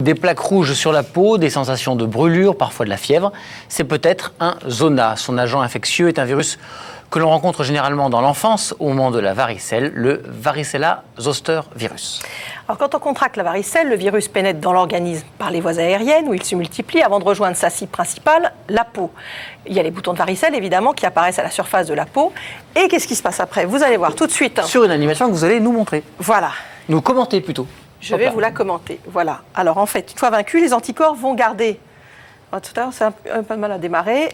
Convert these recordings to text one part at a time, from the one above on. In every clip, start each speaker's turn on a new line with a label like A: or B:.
A: Des plaques rouges sur la peau, des sensations de brûlure, parfois de la fièvre, c'est peut-être un zona. Son agent infectieux est un virus que l'on rencontre généralement dans l'enfance au moment de la varicelle, le varicella zoster virus.
B: Alors quand on contracte la varicelle, le virus pénètre dans l'organisme par les voies aériennes où il se multiplie avant de rejoindre sa cible principale, la peau. Il y a les boutons de varicelle évidemment qui apparaissent à la surface de la peau. Et qu'est-ce qui se passe après? Vous allez voir tout de suite.
A: Sur une animation que vous allez nous montrer.
B: Voilà.
A: Nous commenter plutôt.
B: Je vais vous la commenter. Voilà. Alors en fait, une fois vaincus, les anticorps vont garder. Tout à l'heure, c'est un peu mal à démarrer.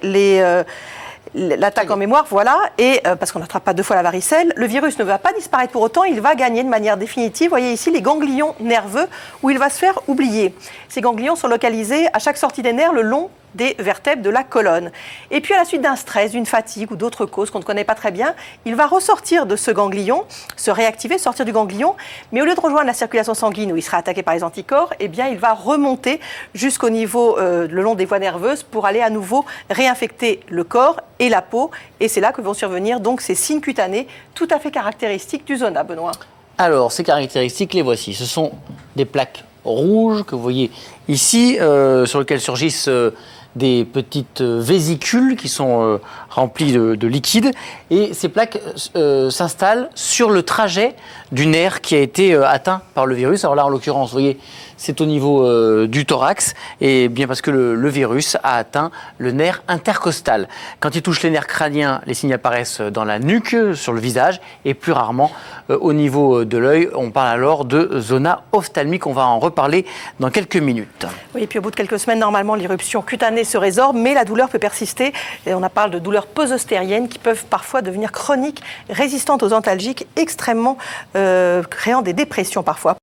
B: L'attaque en mémoire, voilà. Et parce qu'on n'attrape pas deux fois la varicelle, le virus ne va pas disparaître pour autant. Il va gagner de manière définitive. Vous voyez ici les ganglions nerveux où il va se faire oublier. Ces ganglions sont localisés à chaque sortie des nerfs le long des vertèbres de la colonne. Et puis à la suite d'un stress, d'une fatigue ou d'autres causes qu'on ne connaît pas très bien, il va ressortir de ce ganglion, se réactiver, sortir du ganglion, mais au lieu de rejoindre la circulation sanguine où il sera attaqué par les anticorps, eh bien il va remonter jusqu'au niveau, le long des voies nerveuses pour aller à nouveau réinfecter le corps et la peau. Et c'est là que vont survenir donc ces signes cutanés tout à fait caractéristiques du zona, Benoît.
A: Alors, ces caractéristiques, les voici. Ce sont des plaques rouges que vous voyez ici, sur lesquelles surgissent des petites vésicules qui sont remplies de liquide. Et ces plaques s'installent sur le trajet du nerf qui a été atteint par le virus. Alors là, en l'occurrence, vous voyez, c'est au niveau du thorax, et bien parce que le virus a atteint le nerf intercostal. Quand il touche les nerfs crâniens, les signes apparaissent dans la nuque, sur le visage, et plus rarement au niveau de l'œil. On parle alors de zona ophtalmique. On va en reparler dans quelques minutes.
B: Oui, et puis au bout de quelques semaines, normalement, l'éruption cutanée se résorbe, mais la douleur peut persister. Et on parle de douleurs posostériennes qui peuvent parfois devenir chroniques, résistantes aux antalgiques, extrêmement créant des dépressions parfois.